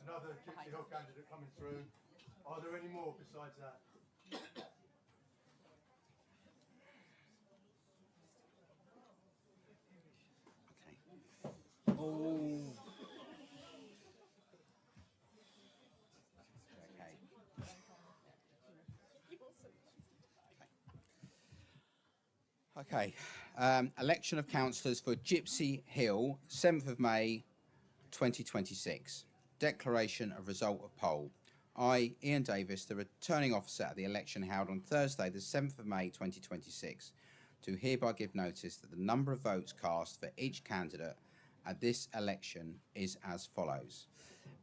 Another Gypsy Hill candidate coming through. Are there any more besides that? Okay. Oh. Okay. Election of councillors for Gypsy Hill, 7th of May 2026. Declaration of result of poll. I, Ian Davis, the returning officer at the election held on Thursday, the 7th of May 2026, do hereby give notice that the number of votes cast for each candidate at this election is as follows.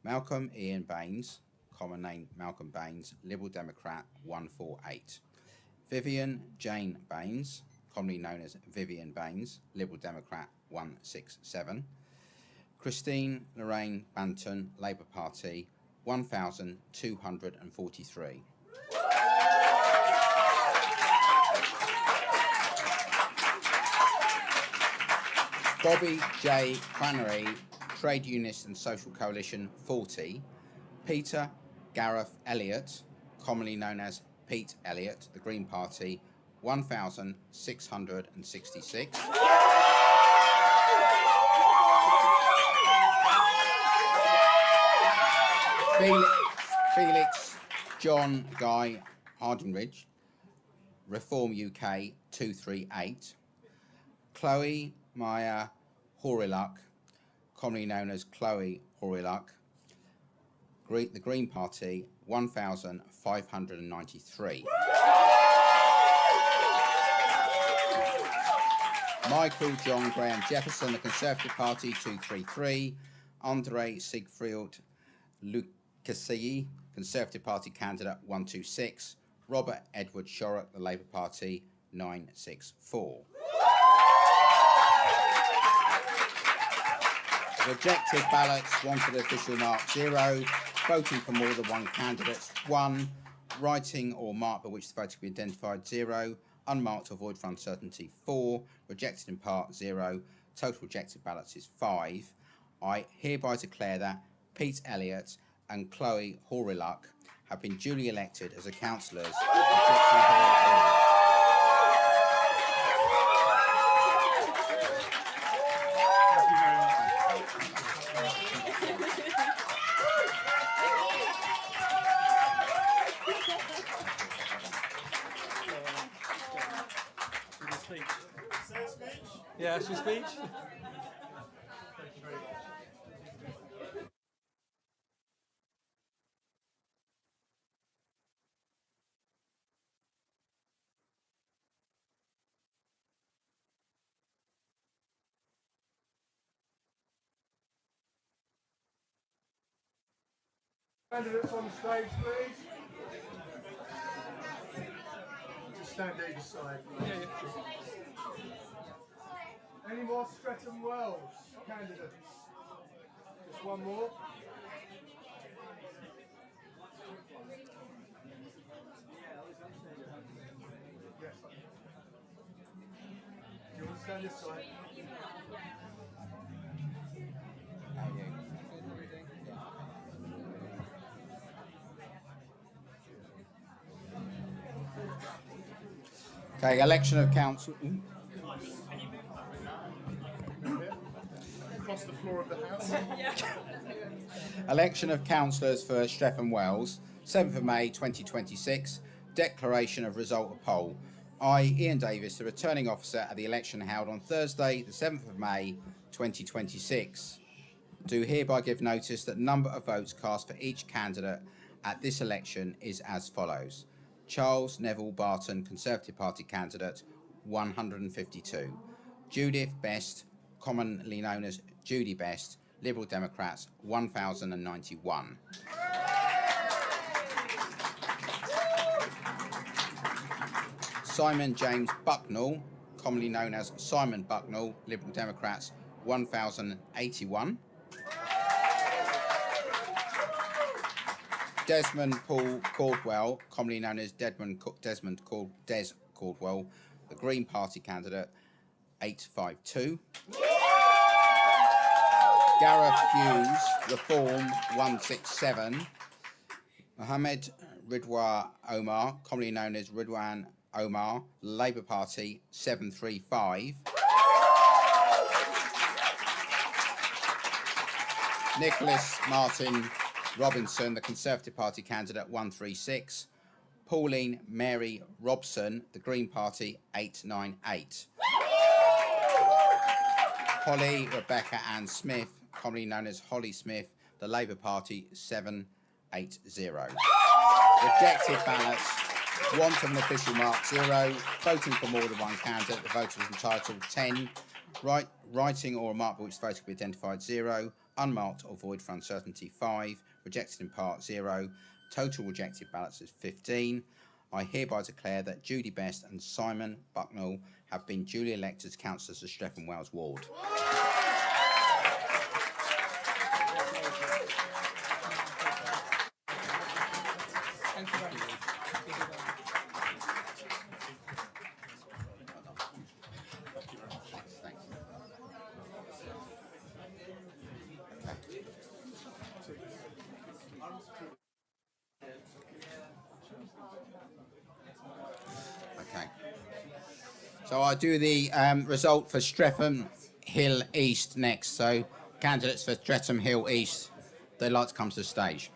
Malcolm Ian Baines, common name Malcolm Baines, Liberal Democrat, 148. Vivian Jane Baines, commonly known as Vivian Baines, Liberal Democrat, 167. Christine Lorraine Banton, Labour Party, 1,243. Bobby J. Crannery, Trade Unionist and Social Coalition, 40. Peter Gareth Elliott, commonly known as Pete Elliott, the Green Party, 1,666. Felix John Guy Hardinridge, Reform UK, 238. Chloe Maya Horiluck, commonly known as Chloe Horiluck, the Green Party, 1,593. Michael John Graham Jefferson, the Conservative Party, 233. Andre Siegfried Lucasii, Conservative Party candidate, 126. Robert Edward Shorrock, the Labour Party, 964. Rejected ballots, 1 for the official mark, 0. Voting for more than one candidate, 1. Writing or mark by which the vote can be identified, 0. Unmarked or void for uncertainty, 4. Rejected in part, 0. Total rejected ballots is 5. I hereby declare that Pete Elliott and Chloe Horiluck have been duly elected as the councillors of Gypsy Hill. Yeah, that's your speech. Candidates on the stage, please. Just stand either side. Any more Streatham Wells candidates? Just one more. Yes. Do you want to stand this side? Okay, election of council. Across the floor of the house. Election of councillors for Streatham Wells, 7th of May 2026. Declaration of result of poll. I, Ian Davis, the returning officer at the election held on Thursday, the 7th of May 2026, do hereby give notice that the number of votes cast for each candidate at this election is as follows. Charles Neville Barton, Conservative Party candidate, 152. Judith Best, commonly known as Judy Best, Liberal Democrats, 1,091. Simon James Bucknell, commonly known as Simon Bucknell, Liberal Democrats, 1,081. Desmond Paul Caldwell, commonly known as Des Caldwell, the Green Party candidate, 852. Gareth Hughes, Reform 167. Mohammed Ridwan Omar, commonly known as Ridwan Omar, Labour Party 735. Nicholas Martin Robinson, the Conservative Party candidate 136. Pauline Mary Robson, the Green Party 898. Holly Rebecca Ann Smith, commonly known as Holly Smith, the Labour Party 780. Rejected ballots, want of an official mark 0, voting for more than one candidate, the voter was entitled 10, writing or a mark by which the voter could be identified 0, unmarked or void for uncertainty 5, rejected in part 0, total rejected ballots is 15. I hereby declare that Judy Best and Simon Bucknell have been duly elected as councillors of Streatham Wells ward. Thank you very much. Okay. So I'll do the result for Streatham Hill East next. So candidates for Streatham Hill East, they'd like to come to the stage.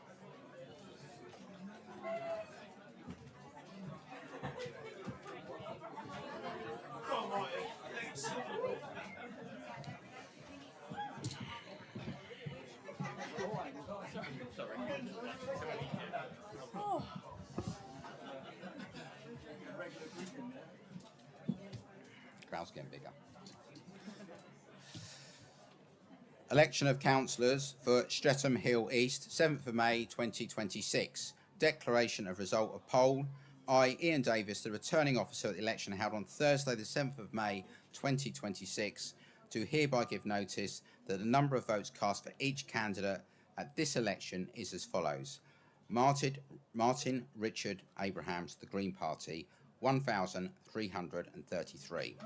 Crowd's getting bigger. Election of councillors for Streatham Hill East, 7th of May 2026. Declaration of result of poll. I, Ian Davis, the returning officer at the election held on Thursday the 7th of May 2026, do hereby give notice that the number of votes cast for each candidate at this election is as follows. Martin Richard Abrahams, the Green Party, 1,333.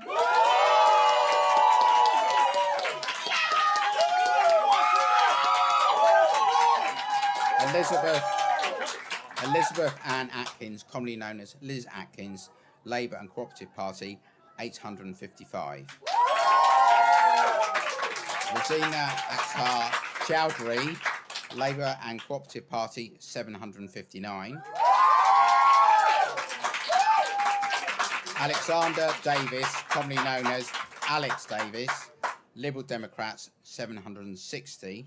Elizabeth Ann Atkins, commonly known as Liz Atkins, Labour and Cooperative Party, 855. Rosina Akhtar Chowdhury, Labour and Cooperative Party, 759. Alexander Davis, commonly known as Alex Davis, Liberal Democrats, 760.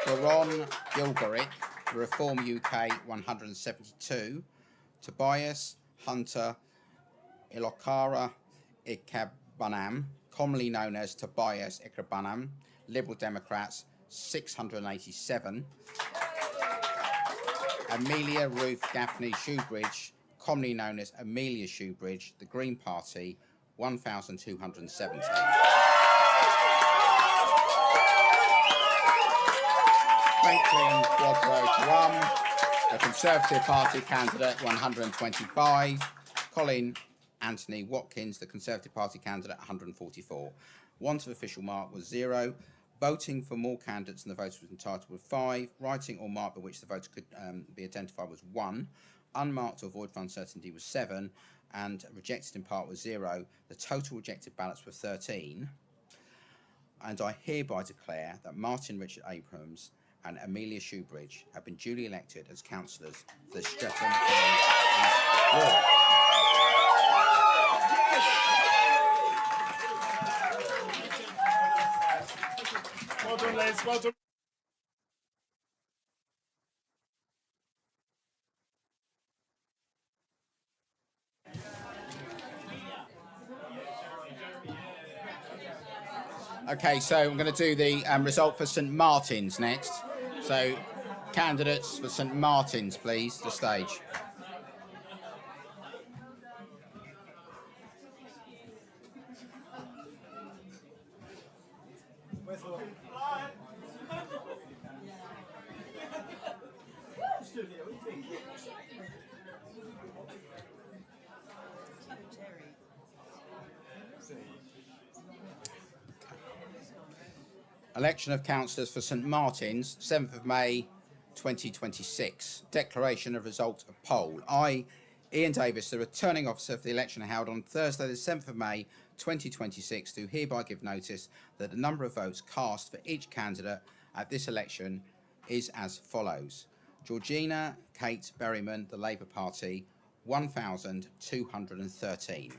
Baron Gilgarick, Reform UK, 172. Tobias Hunter Ilokara Ikabanam, commonly known as Tobias Ikabanam, Liberal Democrats, 687. Amelia Ruth Gaffney Shoebridge, commonly known as Amelia Shoebridge, the Green Party, 1,270. Franklin Quadro Tuam, the Conservative Party candidate, 125. Colin Anthony Watkins, the Conservative Party candidate, 144. Want of official mark was 0. Voting for more candidates than the voter was entitled was 5. Writing or mark by which the voter could be identified was 1. Unmarked or void for uncertainty was 7. And rejected in part was 0. The total rejected ballots were 13. And I hereby declare that Martin Richard Abrahams and Amelia Shoebridge have been duly elected as councillors for the Streatham Hill ward. Well done, Liz. Well done. Okay, so I'm going to do the result for St Martin's next. So, candidates for St Martin's, please, to stage. Election of councillors for St Martin's, 7th of May 2026. Declaration of result of poll. I, Ian Davis, the returning officer for the election held on Thursday the 7th of May 2026, do hereby give notice that the number of votes cast for each candidate at this election is as follows. Georgina Kate Berryman, the Labour Party, 1,213.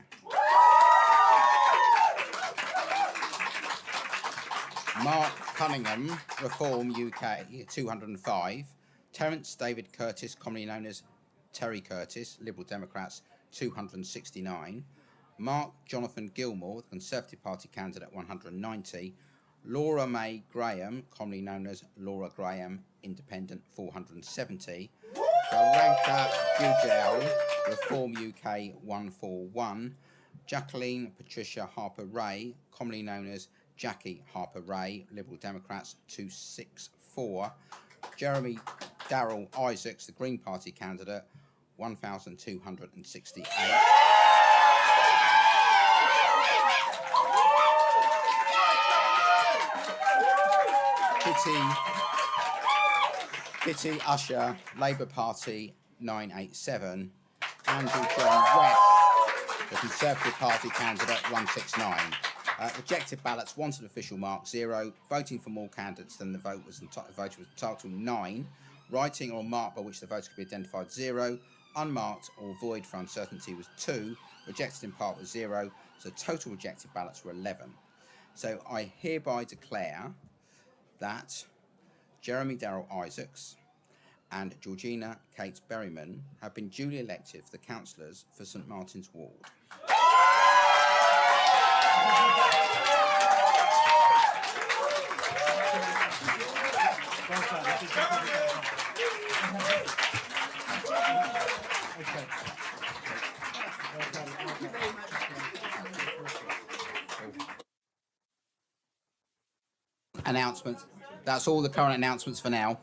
Mark Cunningham, Reform UK, 205. Terence David Curtis, commonly known as Terry Curtis, Liberal Democrats, 269. Mark Jonathan Gilmore, the Conservative Party candidate, 190. Laura May Graham, commonly known as Laura Graham, Independent, 470. Baranka Gujal, Reform UK, 141. Jacqueline Patricia Harper-Ray, commonly known as Jackie Harper-Ray, Liberal Democrats, 264. Jeremy Darrell Isaacs, the Green Party candidate, 1,268. Kitty Usher, Labour Party, 987. Andrew John West, the Conservative Party candidate, 169. Rejected ballots, wanted official mark, 0. Voting for more candidates than the voter was entitled to, 9. Writing or mark by which the voter could be identified, 0. Unmarked or void for uncertainty was 2. Rejected in part was 0. So total rejected ballots were 11. So I hereby declare that Jeremy Darrell Isaacs and Georgina Kate Berryman have been duly elected for the councillors for St Martin's Ward. Announcements. That's all the current announcements for now.